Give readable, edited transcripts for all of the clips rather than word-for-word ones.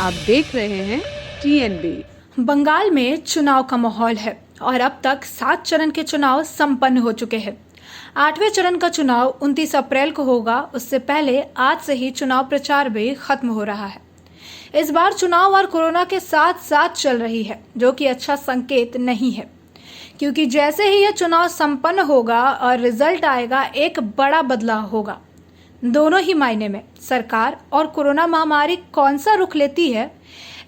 आप देख रहे हैं TNB। बंगाल में चुनाव का माहौल है और अब तक 7 चरण के चुनाव संपन्न हो चुके हैं। 8वें चरण का चुनाव 29 अप्रैल को होगा। उससे पहले आज से ही चुनाव प्रचार भी खत्म हो रहा है। इस बार चुनाव और कोरोना के साथ साथ चल रही है, जो कि अच्छा संकेत नहीं है, क्योंकि जैसे ही यह चुनाव संपन्न होगा और रिजल्ट आएगा, एक बड़ा बदलाव होगा। दोनों ही मायने में सरकार और कोरोना महामारी कौन सा रुख लेती है,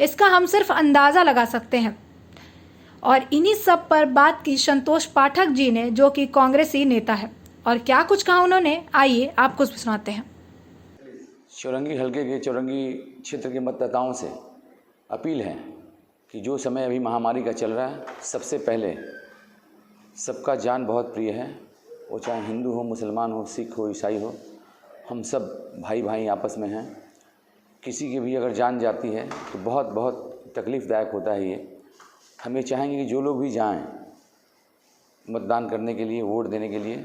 इसका हम सिर्फ अंदाजा लगा सकते हैं। और इन्हीं सब पर बात की संतोष पाठक जी ने, जो कि कांग्रेसी नेता है, और क्या कुछ कहा उन्होंने, आइए आपको सुनाते हैं। चौरंगी हलके के चौरंगी क्षेत्र के मतदाताओं से अपील है कि जो समय अभी महामारी का चल रहा है, सबसे पहले सबका जान बहुत प्रिय है। वो चाहे हिंदू हो, मुसलमान हो, सिख हो, ईसाई हो, हम सब भाई भाई आपस में हैं। किसी की भी अगर जान जाती है तो बहुत बहुत तकलीफ़दायक होता है ये। हम ये चाहेंगे कि जो लोग भी जाएं मतदान करने के लिए, वोट देने के लिए,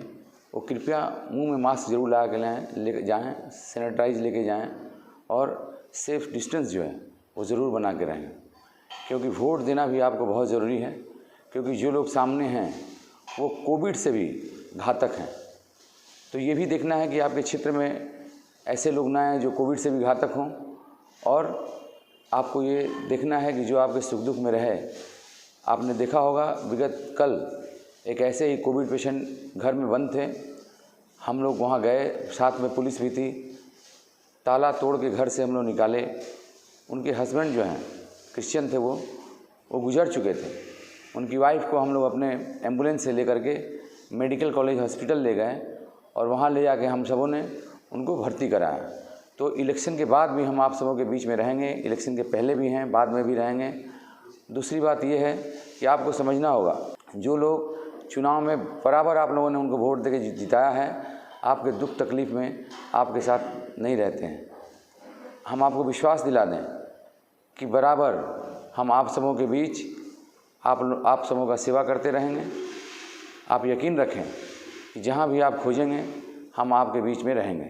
वो कृपया मुंह में मास्क ज़रूर लगा के लेके जाएँ, सैनिटाइज लेके जाएं और सेफ़ डिस्टेंस जो है वो ज़रूर बना के रहें, क्योंकि वोट देना भी आपको बहुत ज़रूरी है। क्योंकि जो लोग सामने हैं वो कोविड से भी घातक हैं। तो ये भी देखना है कि आपके क्षेत्र में ऐसे लोग ना आए जो कोविड से भी घातक हों, और आपको ये देखना है कि जो आपके सुख दुख में रहे। आपने देखा होगा विगत कल एक ऐसे ही कोविड पेशेंट घर में बंद थे, हम लोग वहाँ गए, साथ में पुलिस भी थी, ताला तोड़ के घर से हम लोग निकाले। उनके हस्बैंड जो हैं क्रिश्चियन थे, वो गुजर चुके थे। उनकी वाइफ को हम लोग अपने एम्बुलेंस से लेकर के मेडिकल कॉलेज हॉस्पिटल ले गए और वहाँ ले जाके हम सबों ने उनको भर्ती कराया। तो इलेक्शन के बाद भी हम आप सबों के बीच में रहेंगे, इलेक्शन के पहले भी हैं, बाद में भी रहेंगे। दूसरी बात ये है कि आपको समझना होगा, जो लोग चुनाव में बराबर आप लोगों ने उनको वोट देके जिताया है, आपके दुख तकलीफ़ में आपके साथ नहीं रहते हैं। हम आपको विश्वास दिला दें कि बराबर हम आप सबों के बीच आप सबों का सेवा करते रहेंगे। आप यकीन रखें कि जहाँ भी आप खोजेंगे हम आपके बीच में रहेंगे।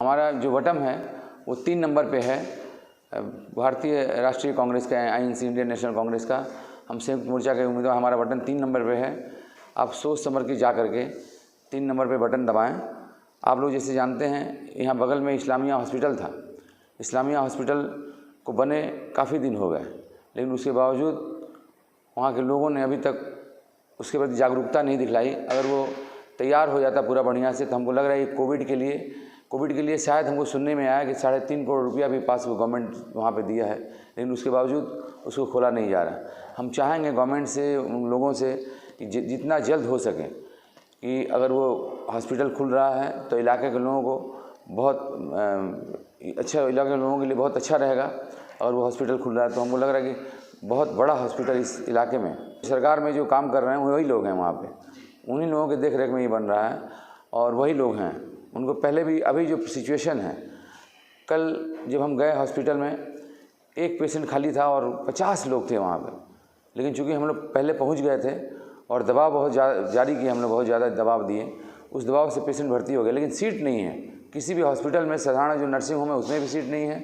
हमारा जो बटन है वो 3 नंबर पे है, भारतीय राष्ट्रीय कांग्रेस का, INC इंडियन नेशनल कांग्रेस का। हम संयुक्त मोर्चा के उम्मीदवार, हमारा बटन 3 नंबर पे है। आप सोच समझ के जा करके 3 नंबर पे बटन दबाएं। आप लोग जैसे जानते हैं, यहाँ बगल में इस्लामिया हॉस्पिटल था। इस्लामिया हॉस्पिटल को बने काफ़ी दिन हो गए, लेकिन उसके बावजूद वहाँ के लोगों ने अभी तक उसके प्रति जागरूकता नहीं दिखलाई। अगर वो तैयार हो जाता पूरा बढ़िया से, तो हमको लग रहा है कि कोविड के लिए शायद हमको सुनने में आया कि 3.5 करोड़ रुपया भी पास गवर्नमेंट वहाँ पे दिया है, लेकिन उसके बावजूद उसको खोला नहीं जा रहा। हम चाहेंगे गवर्नमेंट से, उन लोगों से कि जितना जल्द हो सके कि अगर वो हॉस्पिटल खुल रहा है तो इलाके के लोगों को बहुत अच्छा, इलाके के लोगों के लिए बहुत अच्छा रहेगा। और वो हॉस्पिटल खुल रहा है तो हमको लग रहा है कि बहुत बड़ा हॉस्पिटल इस इलाके में, सरकार में जो काम कर रहे हैं वही लोग हैं वहाँ पे, उन्हीं लोगों के देख रेख में ये बन रहा है और वही लोग हैं। उनको पहले भी, अभी जो सिचुएशन है, कल जब हम गए हॉस्पिटल में एक पेशेंट खाली था और 50 लोग थे वहाँ पे, लेकिन चूँकि हम लोग पहले पहुँच गए थे और दबाव बहुत जारी किया, हम लोग बहुत ज़्यादा दबाव दिए, उस दबाव से पेशेंट भर्ती हो गए। लेकिन सीट नहीं है किसी भी हॉस्पिटल में। साधारण जो नर्सिंग होम है उसमें भी सीट नहीं है,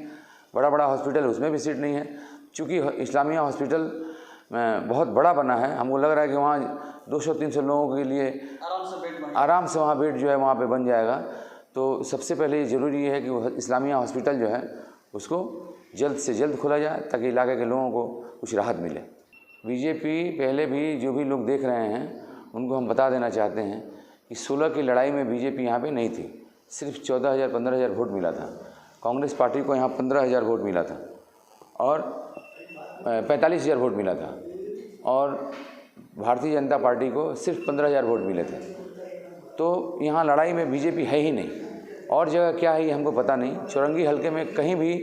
बड़ा हॉस्पिटल है उसमें भी सीट नहीं है। चूँकि इस्लामिया हॉस्पिटल बहुत बड़ा बना है, हमको लग रहा है कि वहाँ 200-300 लोगों के लिए आराम से वहाँ बेड जो है वहाँ पे बन जाएगा। तो सबसे पहले ज़रूरी है कि वो इस्लामिया हॉस्पिटल जो है उसको जल्द से जल्द खोला जाए, ताकि इलाके के लोगों को कुछ राहत मिले। बीजेपी, पहले भी जो भी लोग देख रहे हैं उनको हम बता देना चाहते हैं कि 16 की लड़ाई में बीजेपी यहाँ पे नहीं थी। सिर्फ 14,000-15,000 वोट मिला था। कांग्रेस पार्टी को यहाँ 15,000 वोट मिला था और 45,000 वोट मिला था, और भारतीय जनता पार्टी को सिर्फ 15,000 वोट मिले थे। तो यहाँ लड़ाई में बीजेपी है ही नहीं, और जगह क्या है ये हमको पता नहीं। चौरंगी हलके में कहीं भी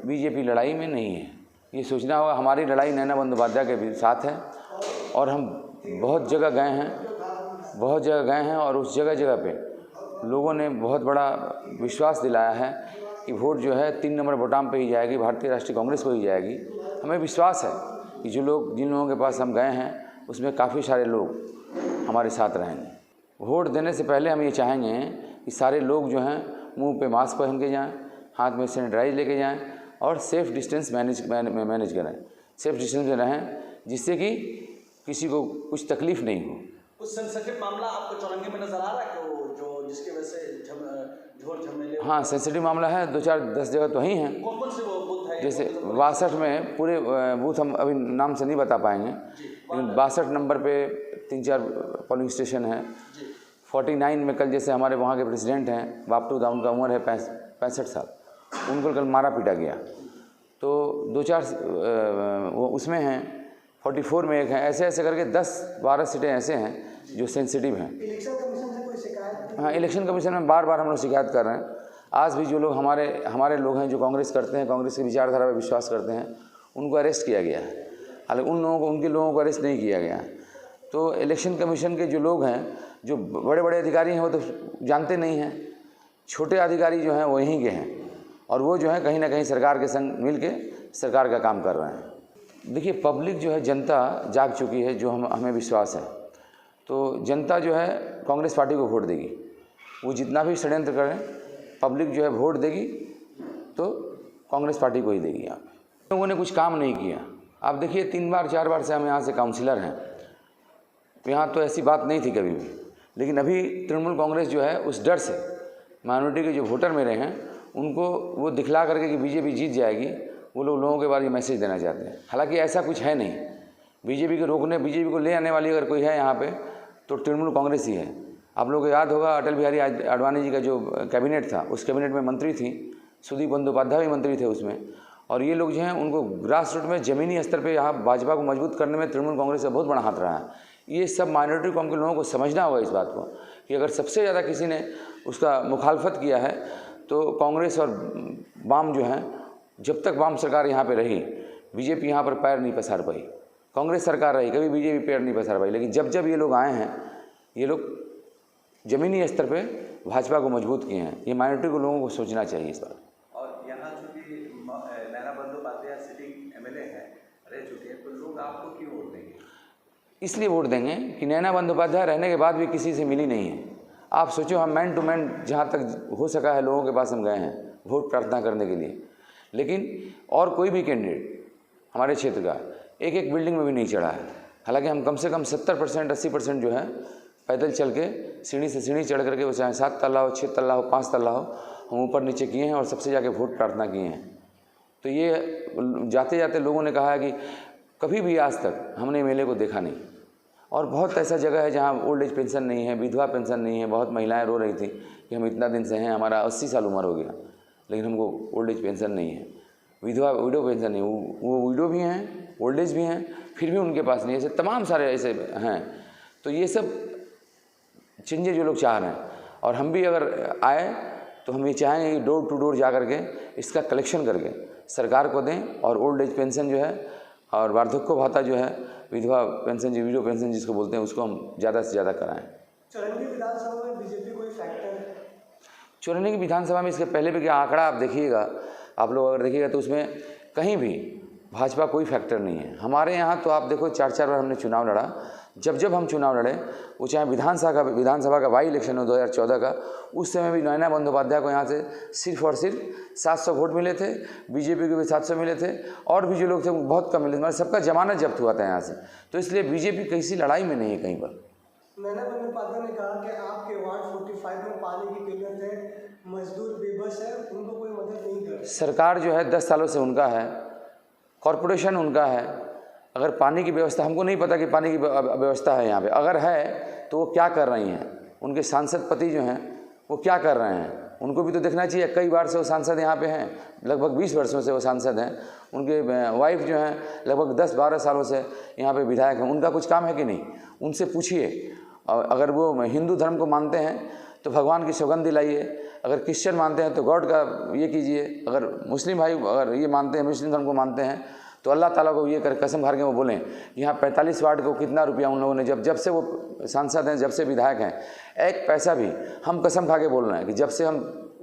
बीजेपी लड़ाई में नहीं है, ये सोचना होगा। हमारी लड़ाई नैना बंदोपाध्याय के भी साथ है, और हम बहुत जगह गए हैं और उस जगह पे लोगों ने बहुत बड़ा विश्वास दिलाया है कि वोट जो है 3 नंबर बटन पे ही जाएगी, भारतीय राष्ट्रीय कांग्रेस को ही जाएगी। हमें विश्वास है कि जिन लोगों के पास हम गए हैं उसमें काफ़ी सारे लोग हमारे साथ रहेंगे। वोट देने से पहले हम ये चाहेंगे कि सारे लोग जो हैं मुंह पे मास्क पहन के जाएं, हाथ में सैनिटाइज लेके जाएं और सेफ़ डिस्टेंस मैनेज करें, सेफ़ डिस्टेंस में रहें, जिससे कि किसी को कुछ तकलीफ़ नहीं हो। कुछ सेंसिटिव मामला आपको चौरंगी में नज़र आ रहा है कि जो जिसकी वजह से झोर झमेले? हाँ, सेंसिटिव मामला है, 2-4-10 जगह तो ही हैं। कौन कौन से वो बूथ है? जैसे 62 में पूरे बूथ हम अभी नाम से नहीं बता पाएंगे, लेकिन 62 नंबर पे 3-4 पोलिंग स्टेशन है। 49 में कल जैसे हमारे वहाँ के प्रेसिडेंट हैं बापटू दा, उनका उम्र है 65 साल, उनको कल मारा पीटा गया। तो 2-4 वो उसमें हैं, 44 में एक है, ऐसे ऐसे करके 10-12 सीटें ऐसे हैं जो सेंसिटिव हैं। इलेक्शन कमीशन से कोई शिकायत? हाँ, इलेक्शन कमीशन में बार बार हम लोग शिकायत कर रहे हैं। आज भी जो लोग हमारे लोग हैं जो कांग्रेस करते हैं, कांग्रेस की विचारधारा पर विश्वास करते हैं, उनको अरेस्ट किया गया है। हालांकि उनके लोगों को अरेस्ट नहीं किया गया है। तो इलेक्शन कमीशन के जो लोग हैं, जो बड़े बड़े अधिकारी हैं, वो तो जानते नहीं हैं। छोटे अधिकारी जो हैं वो यहीं के हैं, और वो जो है कहीं ना कहीं सरकार के संग मिल के सरकार का काम कर रहे हैं। देखिए, पब्लिक जो है, जनता जाग चुकी है, जो हमें विश्वास है। तो जनता जो है कांग्रेस पार्टी को वोट देगी। वो जितना भी षड्यंत्र करें, पब्लिक जो है वोट देगी तो कांग्रेस पार्टी को ही देगी। आप लोगों ने कुछ काम नहीं किया। आप देखिए, 3-4 बार से हम यहाँ से काउंसिलर हैं, यहाँ तो ऐसी बात नहीं थी कभी भी। लेकिन अभी तृणमूल कांग्रेस जो है उस डर से माइनॉरिटी के जो वोटर मेरे हैं उनको वो दिखला करके कि बीजेपी जीत जाएगी, वो लोगों के बाद ये मैसेज देना चाहते हैं। हालांकि ऐसा कुछ है नहीं। बीजेपी को ले आने वाली अगर कोई है यहाँ पे तो तृणमूल कांग्रेस ही है। आप लोगों को याद होगा, अटल बिहारी आडवाणी जी का जो कैबिनेट था, उस कैबिनेट में मंत्री थी सुदीप बंदोपाध्याय भी मंत्री थे उसमें। और ये लोग जो हैं उनको ग्रास रूट में ज़मीनी स्तर पे यहाँ भाजपा को मजबूत करने में तृणमूल कांग्रेस का बहुत बड़ा हाथ रहा है। ये सब माइनॉरिटी कॉम के लोगों को समझना होगा इस बात को कि अगर सबसे ज़्यादा किसी ने उसका मुखालफत किया है तो कांग्रेस और वाम जो हैं। जब तक वाम सरकार यहाँ पे रही, बीजेपी यहाँ पर पैर नहीं पसार पाई। कांग्रेस सरकार रही, कभी बीजेपी पैर नहीं पसार पाई। लेकिन जब ये लोग आए हैं, ये लोग ज़मीनी स्तर पे भाजपा को मजबूत किए हैं। ये माइनॉरिटी को लोगों को सोचना चाहिए इस बार। और यहाँ चूँकि नैना बंदोपाध्याय सिटिंग एमएलए हैं, रह चुके हैं, तो लोग आपको क्यों वोट देंगे? इसलिए वोट देंगे कि नैना बंदोपाध्याय रहने के बाद भी किसी से मिली नहीं है। आप सोचो, हम मैन टू मैन जहाँ तक हो सका है लोगों के पास हम गए हैं वोट प्रार्थना करने के लिए। लेकिन और कोई भी कैंडिडेट हमारे क्षेत्र का एक बिल्डिंग में भी नहीं चढ़ा है। हालांकि हम कम से कम 70% 80% जो है पैदल चल के सीढ़ी से सीढ़ी चढ़ करके, वो चाहे 7 तल्ला हो, 6 तल्ला हो, 5 तल्ला हो, हम ऊपर नीचे किए हैं और सबसे जाके वोट प्रार्थना किए हैं। तो ये जाते जाते लोगों ने कहा है कि कभी भी आज तक हमने मेले को देखा नहीं। और बहुत ऐसा जगह है जहाँ ओल्ड एज पेंशन नहीं है, विधवा पेंशन नहीं है। बहुत महिलाएं रो रही थी कि हम इतना दिन से हैं, हमारा 80 साल उम्र हो गया, लेकिन हमको ओल्ड एज पेंशन नहीं है, विडो पेंशन नहीं। वो विडो भी हैं, ओल्ड एज भी हैं, फिर भी उनके पास नहीं है। ऐसे तमाम सारे ऐसे हैं। तो ये सब चेंजेस जो लोग चाह रहे हैं, और हम भी अगर आए तो हम ये चाहेंगे कि डोर टू डोर जा करके इसका कलेक्शन करके सरकार को दें, और ओल्ड एज पेंशन जो है और वार्धक्य भत्ता जो है, विधवा पेंशन जो विडो पेंशन जिसको बोलते हैं, उसको हम ज़्यादा से ज़्यादा कराएं। चौरंगी विधानसभा में बीजेपी कोई फैक्टर? चौरंगी विधानसभा में इसके पहले भी क्या आंकड़ा आप देखिएगा, आप लोग अगर देखिएगा तो उसमें कहीं भी भाजपा कोई फैक्टर नहीं है। हमारे यहाँ तो आप देखो 4-4 बार हमने चुनाव लड़ा। जब हम चुनाव लड़े, वो चाहे विधानसभा का बाई इलेक्शन हो 2014 का, उस समय भी नैना बंदोपाध्याय को यहाँ से सिर्फ और सिर्फ 700 वोट मिले थे, बीजेपी को भी 700 मिले थे, और भी जो लोग थे वो बहुत कम मिले थे। मतलब सबका जमानत जब्त हुआ था यहाँ से। तो इसलिए बीजेपी किसी लड़ाई में नहीं है कहीं पर। नैना बंदोपाध्याय ने कहा कि आपके वार्ड 45 में पानी की किल्लत है, मजदूर बेबस है, उनको कोई मदद नहीं कर। सरकार जो है 10 सालों से उनका है, कॉरपोरेशन उनका है। अगर पानी की व्यवस्था, हमको नहीं पता कि पानी की व्यवस्था है यहाँ पे, अगर है तो वो क्या कर रही हैं, उनके सांसद पति जो हैं वो क्या कर रहे हैं, उनको भी तो देखना चाहिए। कई बार से वो सांसद यहाँ पे हैं, लगभग 20 वर्षों से वो सांसद हैं। उनके वाइफ जो हैं लगभग 10-12 सालों से यहाँ पे विधायक हैं। उनका कुछ काम है कि नहीं, उनसे पूछिए। और अगर वो हिंदू धर्म को मानते हैं तो भगवान की सौगंध दिलाइए, अगर क्रिश्चियन मानते हैं तो गॉड का ये कीजिए, अगर मुस्लिम भाई अगर ये मानते हैं, मुस्लिम धर्म को मानते हैं, तो अल्लाह ताला को ये कर कसम खा के वो बोलें, यहाँ 45 वार्ड को कितना रुपया उन लोगों ने, जब से वो सांसद हैं, जब से विधायक हैं, एक पैसा भी, हम कसम खा के बोल रहे हैं कि जब से हम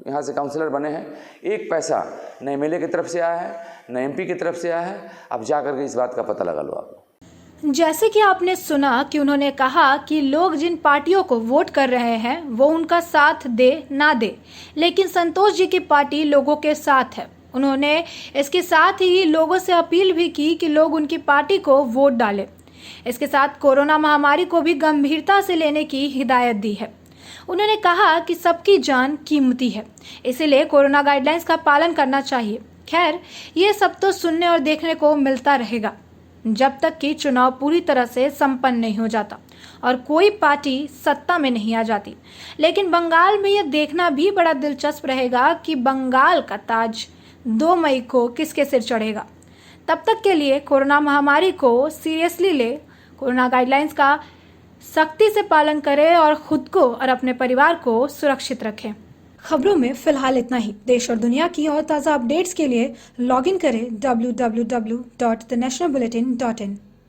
यहाँ से काउंसलर बने हैं, एक पैसा न एमएलए की तरफ से आया है, न एमपी की तरफ से आया है। आप जा करके इस बात का पता लगा लो आप। जैसे कि आपने सुना कि उन्होंने कहा कि लोग जिन पार्टियों को वोट कर रहे हैं वो उनका साथ दे ना दे, लेकिन संतोष जी की पार्टी लोगों के साथ है। उन्होंने इसके साथ ही लोगों से अपील भी की कि लोग उनकी पार्टी को वोट डालें। इसके साथ कोरोना महामारी को भी गंभीरता से लेने की हिदायत दी है। उन्होंने कहा कि सबकी जान कीमती है, इसीलिए कोरोना गाइडलाइंस का पालन करना चाहिए। खैर, ये सब तो सुनने और देखने को मिलता रहेगा जब तक कि चुनाव पूरी तरह से संपन्न नहीं हो जाता और कोई पार्टी सत्ता में नहीं आ जाती। लेकिन बंगाल में यह देखना भी बड़ा दिलचस्प रहेगा कि बंगाल का ताज 2 मई को किसके सिर चढ़ेगा। तब तक के लिए कोरोना महामारी को सीरियसली ले, कोरोना गाइडलाइंस का सख्ती से पालन करें और खुद को और अपने परिवार को सुरक्षित रखें। खबरों में फिलहाल इतना ही। देश और दुनिया की और ताज़ा अपडेट्स के लिए लॉग इन करें www.thenationalbulletin.in।